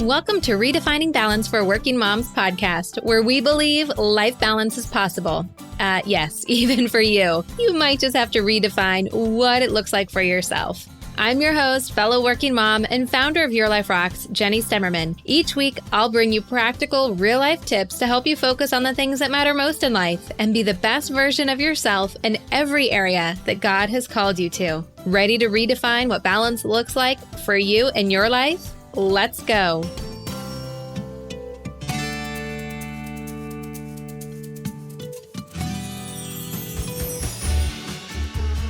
Welcome to Redefining Balance for Working Moms podcast, where we believe life balance is possible. Yes, even for you. You might just have to redefine what it looks like for yourself. I'm your host, fellow working mom, and founder of Your Life Rocks, Jenny Stemmerman. Each week, I'll bring you practical, real-life tips to help you focus on the things that matter most in life and be the best version of yourself in every area that God has called you to. Ready to redefine what balance looks like for you and your life? Let's go.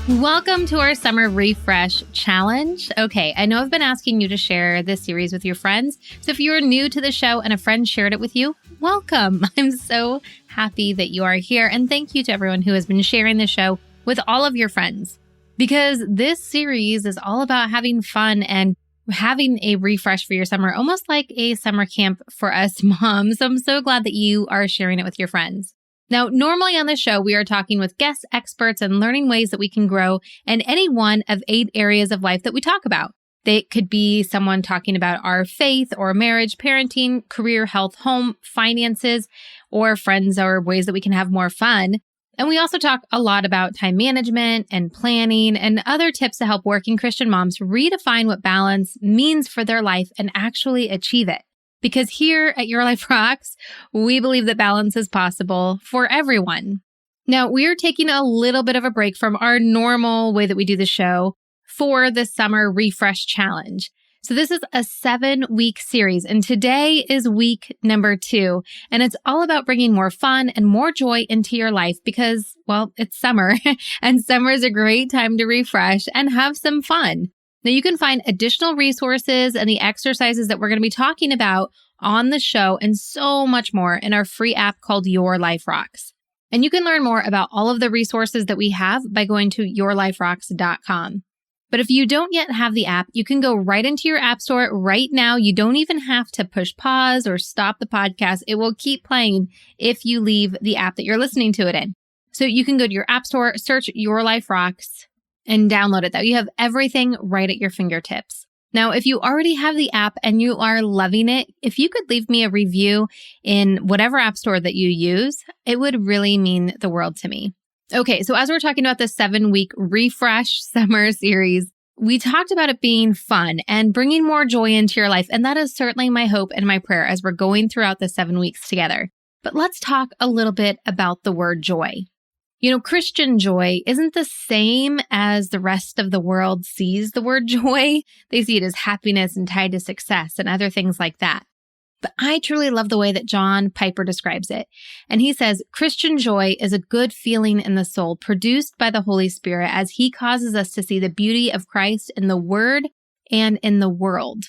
Welcome to our Summer Refresh Challenge. Okay, I know I've been asking you to share this series with your friends. So if you're new to the show and a friend shared it with you, welcome. I'm so happy that you are here. And thank you to everyone who has been sharing the show with all of your friends. Because this series is all about having fun and having a refresh for your summer, almost like a summer camp for us moms. So I'm so glad that you are sharing it with your friends. Now, normally on the show, we are talking with guest experts and learning ways that we can grow in any one of 8 areas of life that we talk about. They could be someone talking about our faith or marriage, parenting, career, health, home, finances, or friends or ways that we can have more fun. And we also talk a lot about time management and planning and other tips to help working Christian moms redefine what balance means for their life and actually achieve it. Because here at Your Life Rocks, we believe that balance is possible for everyone. Now, we're taking a little bit of a break from our normal way that we do the show for the Summer Refresh Challenge. So this is a 7-week series, and today is week number 2, and it's all about bringing more fun and more joy into your life because, well, it's summer, and summer is a great time to refresh and have some fun. Now, you can find additional resources and the exercises that we're going to be talking about on the show and so much more in our free app called Your Life Rocks. And you can learn more about all of the resources that we have by going to yourliferocks.com. But if you don't yet have the app, you can go right into your app store right now. You don't even have to push pause or stop the podcast. It will keep playing if you leave the app that you're listening to it in. So you can go to your app store, search Your Life Rocks, and download it. That you have everything right at your fingertips. Now, if you already have the app and you are loving it, if you could leave me a review in whatever app store that you use, it would really mean the world to me. Okay, so as we're talking about the 7-week refresh summer series, we talked about it being fun and bringing more joy into your life. And that is certainly my hope and my prayer as we're going throughout the 7 weeks together. But let's talk a little bit about the word joy. You know, Christian joy isn't the same as the rest of the world sees the word joy. They see it as happiness and tied to success and other things like that. But I truly love the way that John Piper describes it. And he says, Christian joy is a good feeling in the soul produced by the Holy Spirit as he causes us to see the beauty of Christ in the Word and in the world.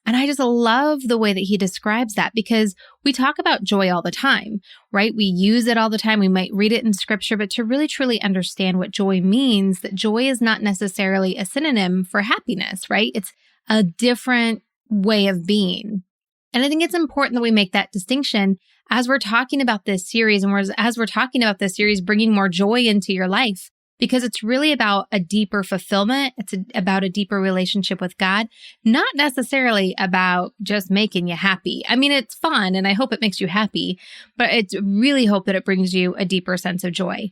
And I just love the way that he describes that because we talk about joy all the time, right? We use it all the time. We might read it in scripture, but to really truly understand what joy means, that joy is not necessarily a synonym for happiness, right? It's a different way of being. And I think it's important that we make that distinction as we're talking about this series and as we're talking about this series, bringing more joy into your life, because it's really about a deeper fulfillment. It's about a deeper relationship with God, not necessarily about just making you happy. I mean, it's fun and I hope it makes you happy, but I really hope that it brings you a deeper sense of joy.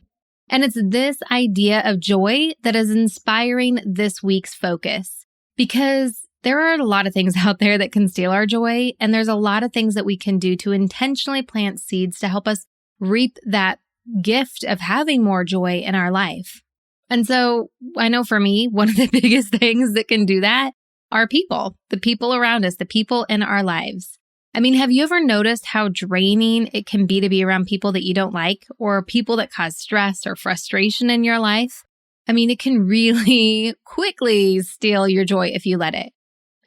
And it's this idea of joy that is inspiring this week's focus because there are a lot of things out there that can steal our joy, and there's a lot of things that we can do to intentionally plant seeds to help us reap that gift of having more joy in our life. And so I know for me, one of the biggest things that can do that are people, the people around us, the people in our lives. I mean, have you ever noticed how draining it can be to be around people that you don't like or people that cause stress or frustration in your life? I mean, it can really quickly steal your joy if you let it.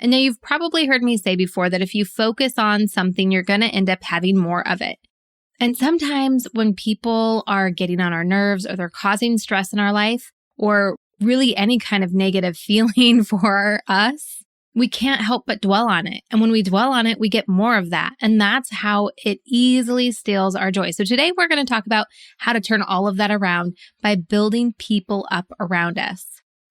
And now you've probably heard me say before that if you focus on something, you're going to end up having more of it. And sometimes when people are getting on our nerves or they're causing stress in our life or really any kind of negative feeling for us, we can't help but dwell on it. And when we dwell on it, we get more of that. And that's how it easily steals our joy. So today we're going to talk about how to turn all of that around by building people up around us.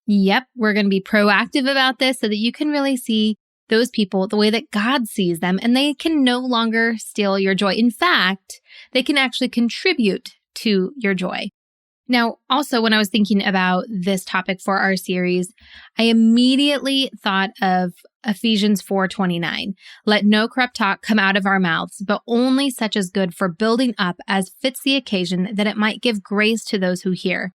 Yep, we're going to be proactive about this so that you can really see those people the way that God sees them, and they can no longer steal your joy. In fact, they can actually contribute to your joy. Now, also, when I was thinking about this topic for our series, I immediately thought of Ephesians 4:29. Let no corrupt talk come out of our mouths, but only such as good for building up as fits the occasion, that it might give grace to those who hear.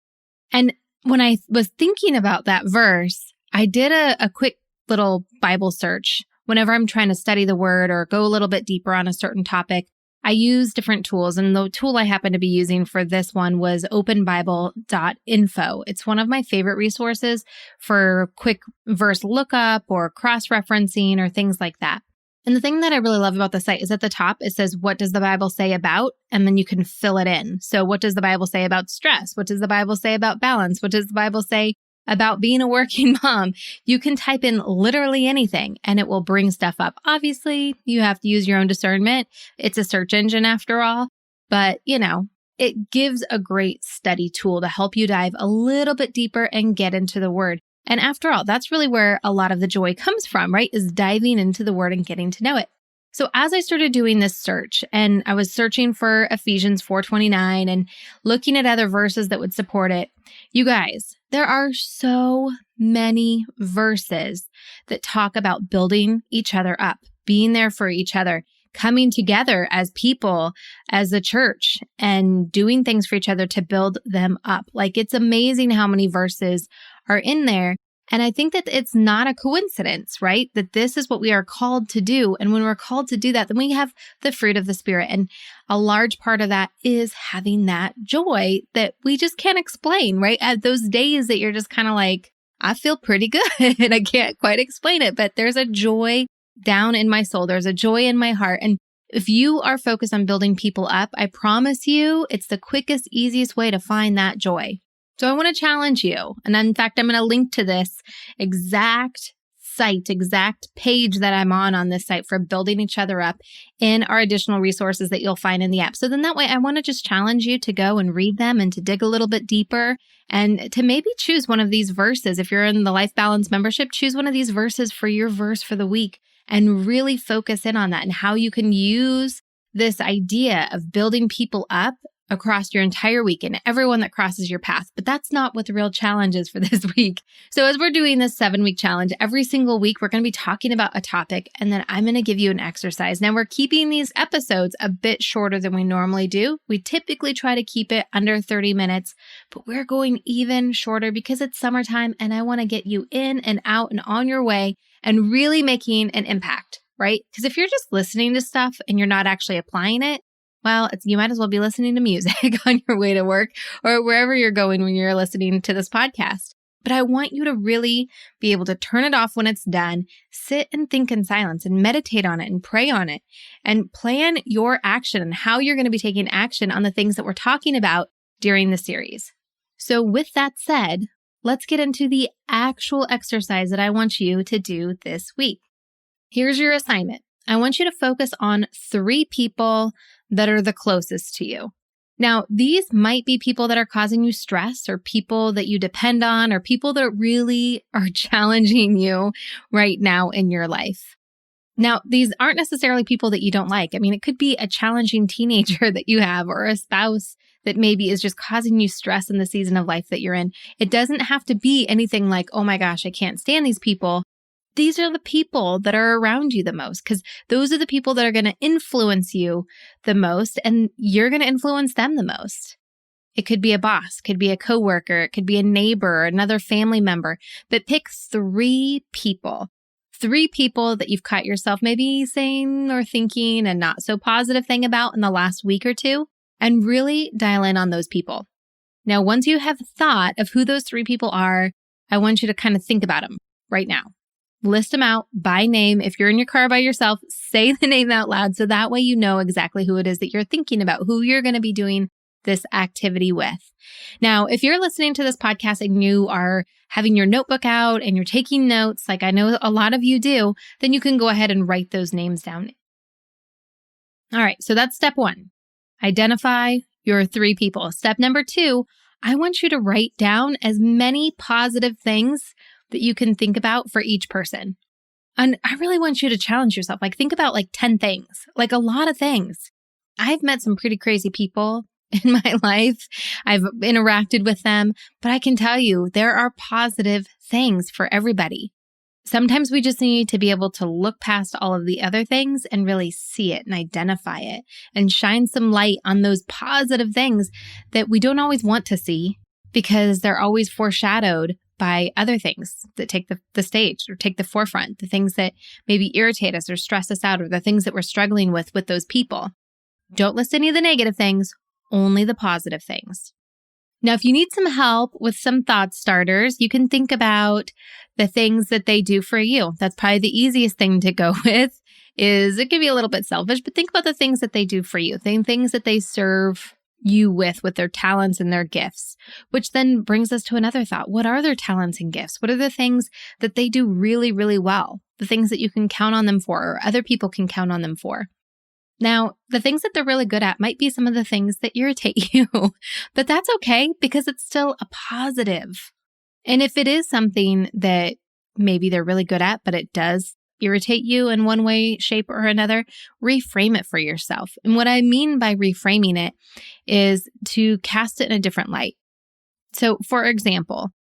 And when I was thinking about that verse, I did a quick little Bible search. Whenever I'm trying to study the word or go a little bit deeper on a certain topic, I use different tools, and the tool I happen to be using for this one was openbible.info. It's one of my favorite resources for quick verse lookup or cross-referencing or things like that. And the thing that I really love about the site is at the top, it says, what does the Bible say about? And then you can fill it in. So what does the Bible say about stress? What does the Bible say about balance? What does the Bible say about being a working mom? You can type in literally anything and it will bring stuff up. Obviously, you have to use your own discernment. It's a search engine after all, but it gives a great study tool to help you dive a little bit deeper and get into the word. And after all, that's really where a lot of the joy comes from, right? Is diving into the word and getting to know it. So as I started doing this search, and I was searching for Ephesians 4:29 and looking at other verses that would support it, you guys, there are so many verses that talk about building each other up, being there for each other, coming together as people, as a church, and doing things for each other to build them up. Like, it's amazing how many verses are in there. And I think that it's not a coincidence, right? That this is what we are called to do. And when we're called to do that, then we have the fruit of the Spirit. And a large part of that is having that joy that we just can't explain, right? At those days that you're just kind of like, I feel pretty good and I can't quite explain it, but there's a joy down in my soul. There's a joy in my heart. And if you are focused on building people up, I promise you, it's the quickest, easiest way to find that joy. So I want to challenge you. And in fact, I'm going to link to this exact page that I'm on this site for building each other up in our additional resources that you'll find in the app. So then that way, I want to just challenge you to go and read them and to dig a little bit deeper and to maybe choose one of these verses. If you're in the Life Balance membership, choose one of these verses for your verse for the week and really focus in on that and how you can use this idea of building people up across your entire week and everyone that crosses your path. But that's not what the real challenge is for this week. So as we're doing this 7-week challenge, every single week, we're going to be talking about a topic, and then I'm going to give you an exercise. Now, we're keeping these episodes a bit shorter than we normally do. We typically try to keep it under 30 minutes, but we're going even shorter because it's summertime and I want to get you in and out and on your way and really making an impact, right? Because if you're just listening to stuff and you're not actually applying it, well, you might as well be listening to music on your way to work or wherever you're going when you're listening to this podcast. But I want you to really be able to turn it off when it's done, sit and think in silence and meditate on it and pray on it and plan your action and how you're going to be taking action on the things that we're talking about during the series. So with that said, let's get into the actual exercise that I want you to do this week. Here's your assignment. I want you to focus on 3 people that are the closest to you. Now, these might be people that are causing you stress or people that you depend on or people that really are challenging you right now in your life. Now, these aren't necessarily people that you don't like. I mean, it could be a challenging teenager that you have or a spouse that maybe is just causing you stress in the season of life that you're in. It doesn't have to be anything like, oh my gosh, I can't stand these people. These are the people that are around you the most because those are the people that are going to influence you the most and you're going to influence them the most. It could be a boss, could be a coworker, it could be a neighbor, another family member, but pick 3 people. 3 people that you've caught yourself maybe saying or thinking a not so positive thing about in the last week or 2 and really dial in on those people. Now, once you have thought of who those 3 people are, I want you to kind of think about them right now. List them out by name. If you're in your car by yourself, say the name out loud so that way you know exactly who it is that you're thinking about, who you're going to be doing this activity with. Now, if you're listening to this podcast and you are having your notebook out and you're taking notes, like I know a lot of you do, then you can go ahead and write those names down. All right, so that's step 1. Identify your 3 people. Step number 2, I want you to write down as many positive things that you can think about for each person. And I really want you to challenge yourself. Like think about like 10 things, like a lot of things. I've met some pretty crazy people in my life. I've interacted with them, but I can tell you there are positive things for everybody. Sometimes we just need to be able to look past all of the other things and really see it and identify it and shine some light on those positive things that we don't always want to see because they're always foreshadowed by other things that take the stage or take the forefront, the things that maybe irritate us or stress us out or the things that we're struggling with those people. Don't list any of the negative things, only the positive things. Now, if you need some help with some thought starters, you can think about the things that they do for you. That's probably the easiest thing to go with. It can be a little bit selfish, but think about the things that they do for you, the things that they serve you with their talents and their gifts, which then brings us to another thought. What are their talents and gifts? What are the things that they do really, really well? The things that you can count on them for or other people can count on them for. Now, the things that they're really good at might be some of the things that irritate you, but that's okay because it's still a positive. And if it is something that maybe they're really good at, but it does irritate you in one way, shape, or another, reframe it for yourself. And what I mean by reframing it is to cast it in a different light. So, for example,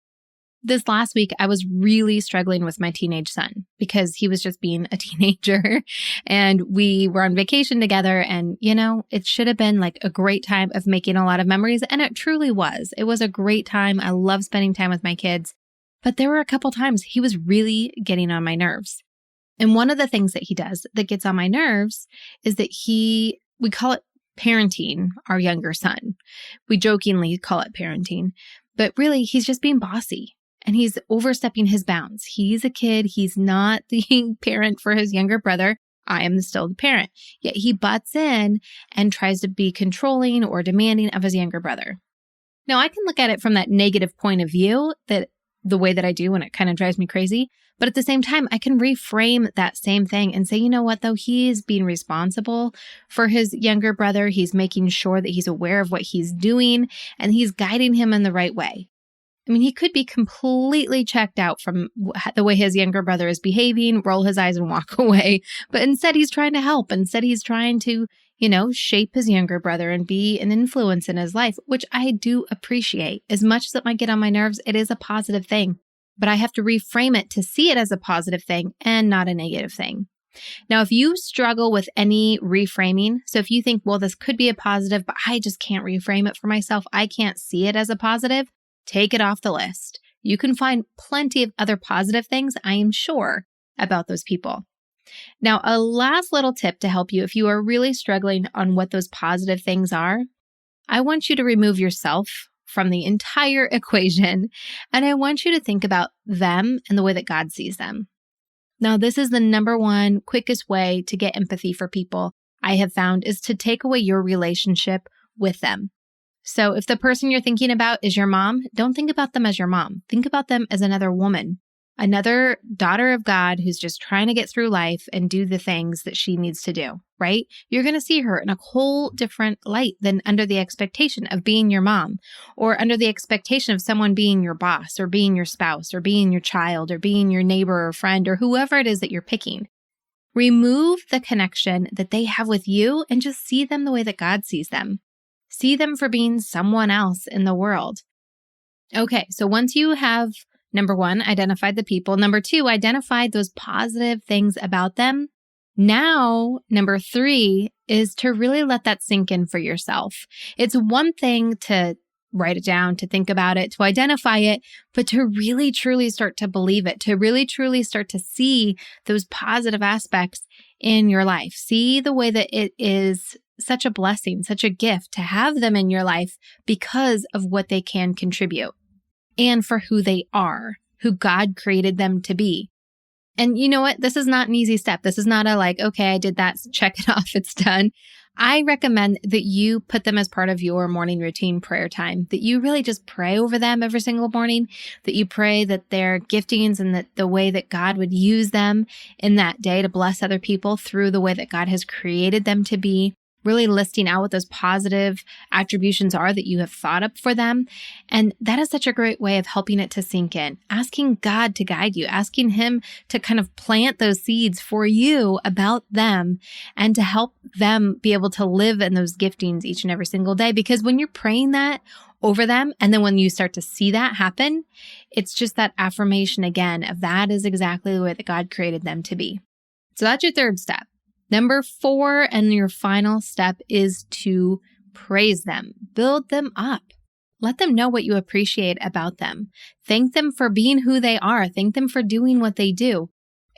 this last week, I was really struggling with my teenage son because he was just being a teenager and we were on vacation together and, it should have been like a great time of making a lot of memories. And it truly was. It was a great time. I love spending time with my kids, but there were a couple times he was really getting on my nerves. And one of the things that he does that gets on my nerves is that we call it parenting our younger son. We jokingly call it parenting, but really he's just being bossy. And he's overstepping his bounds. He's a kid. He's not the parent for his younger brother. I am still the parent. Yet he butts in and tries to be controlling or demanding of his younger brother. Now, I can look at it from that negative point of view, that the way that I do when it kind of drives me crazy. But at the same time, I can reframe that same thing and say, you know what, though, he is being responsible for his younger brother. He's making sure that he's aware of what he's doing and he's guiding him in the right way. I mean, he could be completely checked out from the way his younger brother is behaving, roll his eyes and walk away. But instead, he's trying to help. Instead, he's trying to, shape his younger brother and be an influence in his life, which I do appreciate. As much as it might get on my nerves, it is a positive thing. But I have to reframe it to see it as a positive thing and not a negative thing. Now, if you struggle with any reframing, so if you think, well, this could be a positive, but I just can't reframe it for myself, I can't see it as a positive, take it off the list. You can find plenty of other positive things, I am sure, about those people. Now, a last little tip to help you if you are really struggling on what those positive things are, I want you to remove yourself from the entire equation, and I want you to think about them and the way that God sees them. Now, this is the number one quickest way to get empathy for people I have found is to take away your relationship with them. So if the person you're thinking about is your mom, don't think about them as your mom. Think about them as another woman, another daughter of God who's just trying to get through life and do the things that she needs to do, right? You're going to see her in a whole different light than under the expectation of being your mom or under the expectation of someone being your boss or being your spouse or being your child or being your neighbor or friend or whoever it is that you're picking. Remove the connection that they have with you and just see them the way that God sees them. See them for being someone else in the world. Okay, so once you have, number one, identified the people, number two, identified those positive things about them, now, number three is to really let that sink in for yourself. It's one thing to write it down, to think about it, to identify it, but to really truly start to believe it, to really truly start to see those positive aspects in your life. See the way that it is such a blessing, such a gift to have them in your life because of what they can contribute and for who they are, who God created them to be. And you know what? This is not an easy step. This is not a okay, I did that, check it off, it's done. I recommend that you put them as part of your morning routine prayer time, that you really just pray over them every single morning, that you pray that their giftings and that the way that God would use them in that day to bless other people through the way that God has created them to be, really listing out what those positive attributions are that you have thought up for them. And that is such a great way of helping it to sink in. Asking God to guide you, asking Him to kind of plant those seeds for you about them and to help them be able to live in those giftings each and every single day. Because when you're praying that over them, and then when you start to see that happen, it's just that affirmation again of that is exactly the way that God created them to be. So that's your third step. Number 4, and your final step, is to praise them, build them up. Let them know what you appreciate about them. Thank them for being who they are. Thank them for doing what they do.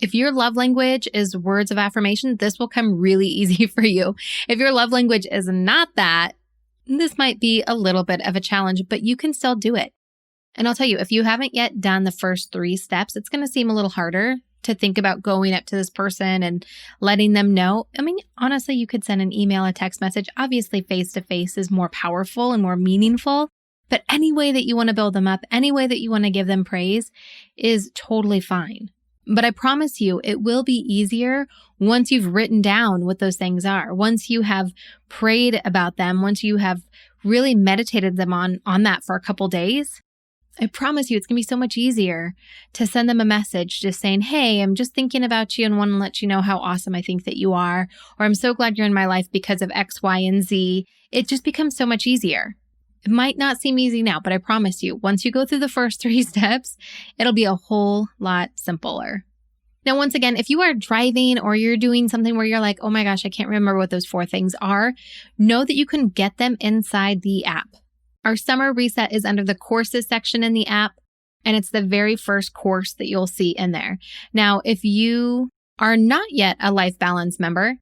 If your love language is words of affirmation, this will come really easy for you. If your love language is not that, this might be a little bit of a challenge, but you can still do it. And I'll tell you, if you haven't yet done the first 3 steps, it's going to seem a little harder to think about going up to this person and letting them know. I mean, honestly, you could send an email, a text message. Obviously, face-to-face is more powerful and more meaningful, but any way that you want to build them up, any way that you want to give them praise is totally fine. But I promise you, it will be easier once you've written down what those things are, once you have prayed about them, once you have really meditated them on that for a couple days. I promise you, it's going to be so much easier to send them a message just saying, hey, I'm just thinking about you and want to let you know how awesome I think that you are, or I'm so glad you're in my life because of X, Y, and Z. It just becomes so much easier. It might not seem easy now, but I promise you, once you go through the first 3 steps, it'll be a whole lot simpler. Now, once again, if you are driving or you're doing something where you're like, oh my gosh, I can't remember what those 4 things are, know that you can get them inside the app. Our summer reset is under the courses section in the app, and it's the very first course that you'll see in there. Now, if you are not yet a Life Balance member,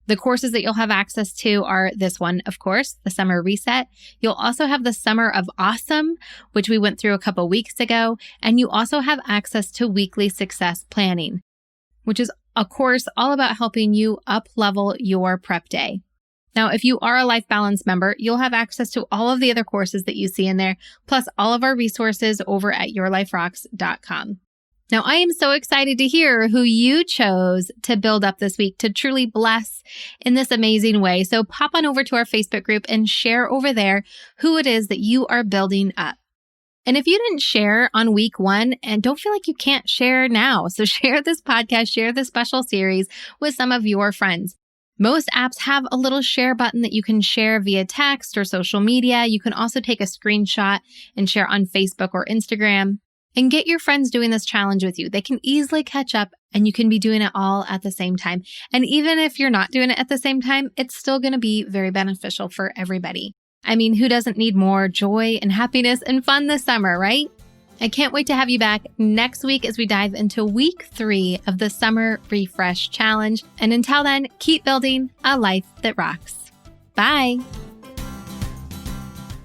the courses that you'll have access to are this one, of course, the summer reset. You'll also have the Summer of Awesome, which we went through a couple weeks ago, and you also have access to weekly success planning, which is a course all about helping you up-level your prep day. Now, if you are a Life Balance member, you'll have access to all of the other courses that you see in there, plus all of our resources over at yourliferocks.com. Now, I am so excited to hear who you chose to build up this week to truly bless in this amazing way. So pop on over to our Facebook group and share over there who it is that you are building up. And if you didn't share on week 1 and don't feel like you can't share now, so share this podcast, share this special series with some of your friends. Most apps have a little share button that you can share via text or social media. You can also take a screenshot and share on Facebook or Instagram and get your friends doing this challenge with you. They can easily catch up and you can be doing it all at the same time. And even if you're not doing it at the same time, it's still going to be very beneficial for everybody. I mean, who doesn't need more joy and happiness and fun this summer, right? I can't wait to have you back next week as we dive into week 3 of the Summer Refresh Challenge. And until then, keep building a life that rocks. Bye.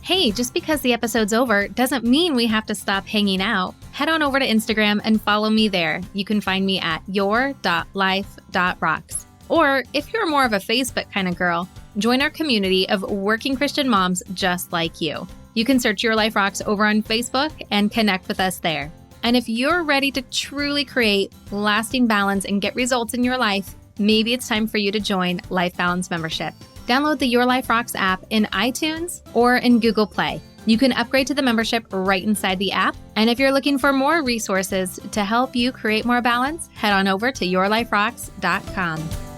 Hey, just because the episode's over doesn't mean we have to stop hanging out. Head on over to Instagram and follow me there. You can find me at your.life.rocks. Or if you're more of a Facebook kind of girl, join our community of working Christian moms just like you. You can search Your Life Rocks over on Facebook and connect with us there. And if you're ready to truly create lasting balance and get results in your life, maybe it's time for you to join Life Balance membership. Download the Your Life Rocks app in iTunes or in Google Play. You can upgrade to the membership right inside the app. And if you're looking for more resources to help you create more balance, head on over to yourliferocks.com.